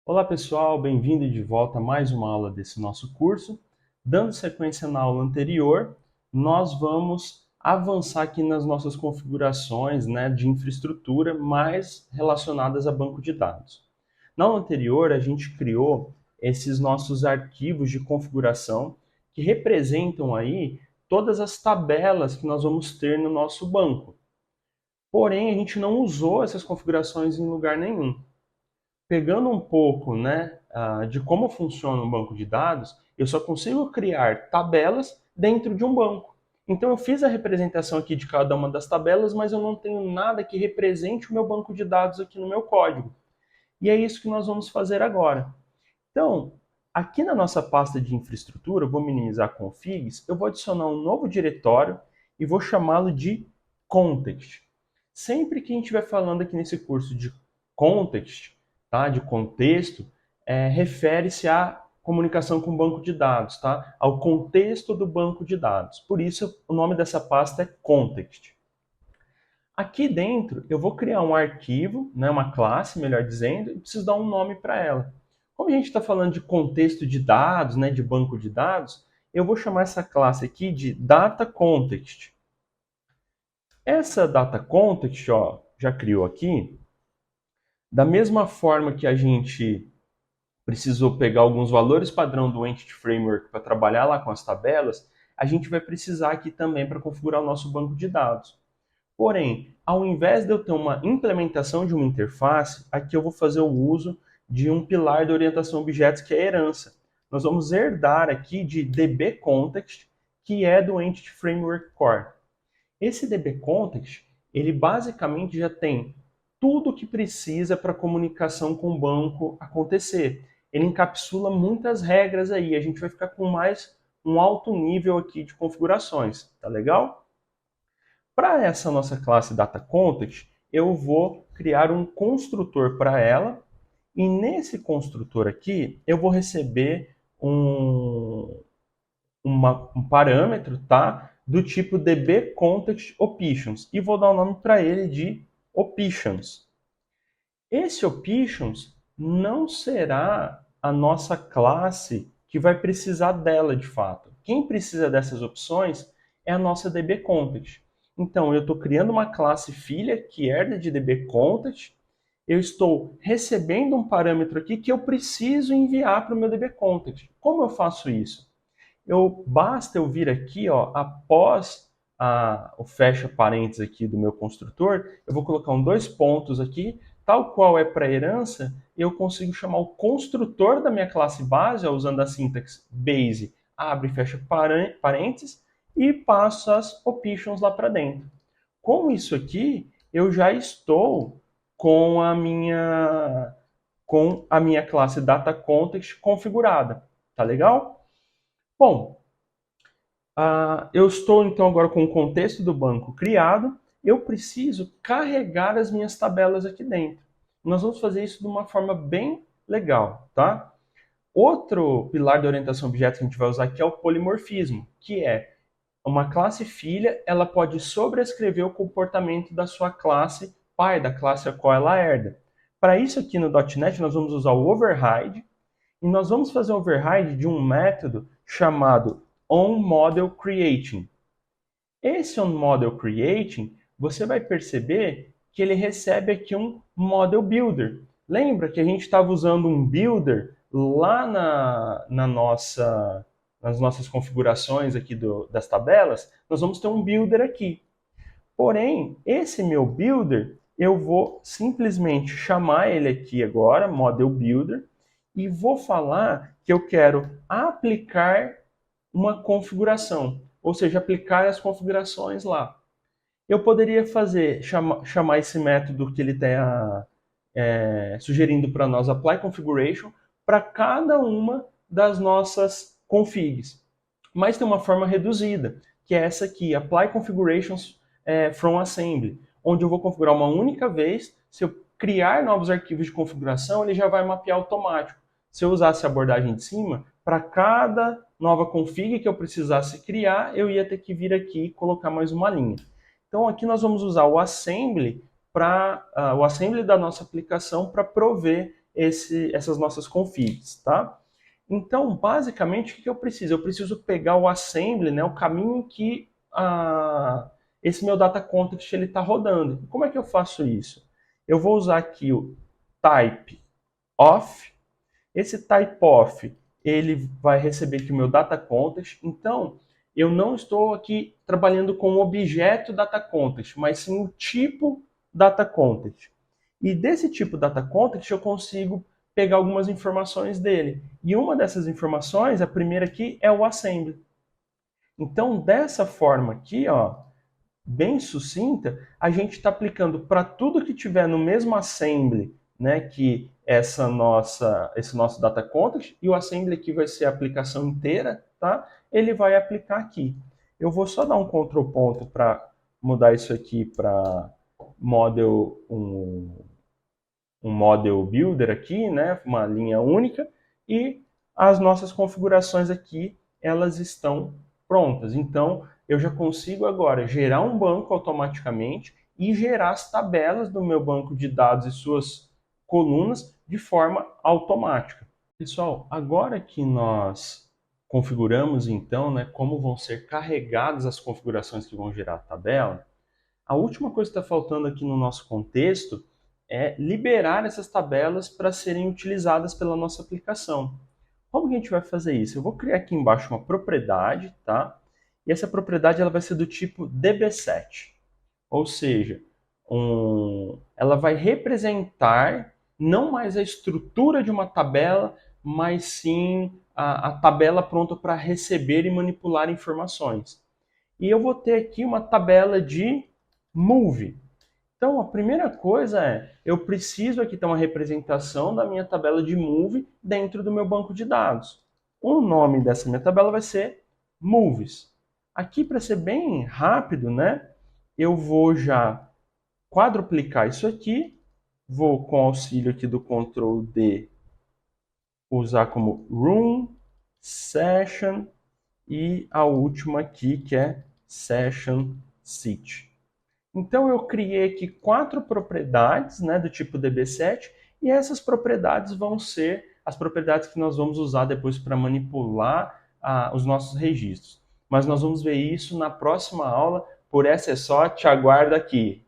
Olá pessoal, bem-vindo de volta a mais uma aula desse nosso curso. Dando sequência na aula anterior, nós vamos avançar aqui nas nossas configurações, de infraestrutura mais relacionadas a banco de dados. Na aula anterior, a gente criou esses nossos arquivos de configuração que representam aí todas as tabelas que nós vamos ter no nosso banco. Porém, a gente não usou essas configurações em lugar nenhum. Pegando um pouco, de como funciona um banco de dados, eu só consigo criar tabelas dentro de um banco. Então eu fiz a representação aqui de cada uma das tabelas, mas eu não tenho nada que represente o meu banco de dados aqui no meu código. E é isso que nós vamos fazer agora. Então, aqui na nossa pasta de infraestrutura, eu vou minimizar configs, eu vou adicionar um novo diretório e vou chamá-lo de context. Sempre que a gente estiver falando aqui nesse curso de context, tá? De contexto, refere-se à comunicação com o banco de dados, tá? Ao contexto do banco de dados. Por isso, o nome dessa pasta é context. Aqui dentro, eu vou criar um arquivo, uma classe, melhor dizendo, e preciso dar um nome para ela. Como a gente está falando de contexto de dados, de banco de dados, eu vou chamar essa classe aqui de DataContext. Essa DataContext, já criou aqui, da mesma forma que a gente precisou pegar alguns valores padrão do Entity Framework para trabalhar lá com as tabelas, a gente vai precisar aqui também para configurar o nosso banco de dados. Porém, ao invés de eu ter uma implementação de uma interface, aqui eu vou fazer o uso de um pilar da orientação a objetos que é a herança. Nós vamos herdar aqui de DBContext, que é do Entity Framework Core. Esse DBContext, ele basicamente já tem tudo o que precisa para a comunicação com o banco acontecer. Ele encapsula muitas regras aí, a gente vai ficar com mais um alto nível aqui de configurações, tá legal? Para essa nossa classe DataContext, eu vou criar um construtor para ela, e nesse construtor aqui, eu vou receber um parâmetro, tá? Do tipo DBContextOptions, e vou dar o nome para ele de Options. Esse Options não será a nossa classe que vai precisar dela de fato. Quem precisa dessas opções é a nossa DBContext. Então, eu estou criando uma classe filha que herda de DBContext, eu estou recebendo um parâmetro aqui que eu preciso enviar para o meu DBContext. Como eu faço isso? Basta eu vir aqui, após o fecha parênteses aqui do meu construtor, eu vou colocar dois pontos aqui, tal qual é para herança, eu consigo chamar o construtor da minha classe base, usando a sintaxe base, abre e fecha parênteses, e passo as options lá para dentro. Com isso aqui, eu já estou com a minha classe DataContext configurada. Tá legal? Bom, eu estou então agora com o contexto do banco criado, eu preciso carregar as minhas tabelas aqui dentro. Nós vamos fazer isso de uma forma bem legal, tá? Outro pilar da orientação a objetos que a gente vai usar aqui é o polimorfismo, que é uma classe filha, ela pode sobrescrever o comportamento da sua classe pai, da classe a qual ela herda. Para isso aqui no .NET nós vamos usar o override, e nós vamos fazer o override de um método chamado onModelCreating. Esse onModelCreating, você vai perceber que ele recebe aqui um Model Builder. Lembra que a gente estava usando um Builder lá nas nossas configurações aqui das tabelas? Nós vamos ter um Builder aqui. Porém, esse meu Builder, eu vou simplesmente chamar ele aqui agora, Model Builder, e vou falar que eu quero aplicar uma configuração, ou seja, aplicar as configurações lá. Eu poderia chamar esse método que ele está sugerindo para nós, apply configuration, para cada uma das nossas configs. Mas tem uma forma reduzida, que é essa aqui, apply configurations from assembly, onde eu vou configurar uma única vez. Se eu criar novos arquivos de configuração, ele já vai mapear automático. Se eu usasse a abordagem de cima, para cada nova config que eu precisasse criar, eu ia ter que vir aqui e colocar mais uma linha. Então aqui nós vamos usar o assembly da nossa aplicação para prover essas nossas configs, tá? Então, basicamente, o que eu preciso? Eu preciso pegar o assembly, né, o caminho que esse meu data context está rodando. Como é que eu faço isso? Eu vou usar aqui o type of. Esse type of, ele vai receber aqui o meu data context. Então, eu não estou aqui trabalhando com o objeto data context, mas sim o tipo data context. E desse tipo data context eu consigo pegar algumas informações dele. E uma dessas informações, a primeira aqui, é o assembly. Então, dessa forma aqui, ó, bem sucinta, a gente está aplicando para tudo que tiver no mesmo assembly, né, que esse nosso data context, e o assembly aqui vai ser a aplicação inteira, tá? Ele vai aplicar aqui. Eu vou só dar um Ctrl ponto para mudar isso aqui para model um model builder aqui, né, uma linha única, e as nossas configurações aqui, elas estão prontas. Então, eu já consigo agora gerar um banco automaticamente e gerar as tabelas do meu banco de dados e suas colunas de forma automática. Pessoal, agora que nós configuramos então, né, como vão ser carregadas as configurações que vão gerar a tabela, a última coisa que está faltando aqui no nosso contexto é liberar essas tabelas para serem utilizadas pela nossa aplicação. Como que a gente vai fazer isso? Eu vou criar aqui embaixo uma propriedade, tá? E essa propriedade ela vai ser do tipo dbset, ou seja, ela vai representar não mais a estrutura de uma tabela, mas sim a tabela pronta para receber e manipular informações. E eu vou ter aqui uma tabela de move. Então, a primeira coisa é, eu preciso aqui ter uma representação da minha tabela de move dentro do meu banco de dados. O nome dessa minha tabela vai ser moves. Aqui, para ser bem rápido, né, eu vou já quadruplicar isso aqui, vou com auxílio aqui do Ctrl D usar como room, session e a última aqui que é session seat. Então eu criei aqui 4 propriedades, né, do tipo db7, e essas propriedades vão ser as propriedades que nós vamos usar depois para manipular os nossos registros. Mas nós vamos ver isso na próxima aula. Por essa é só, te aguardo aqui.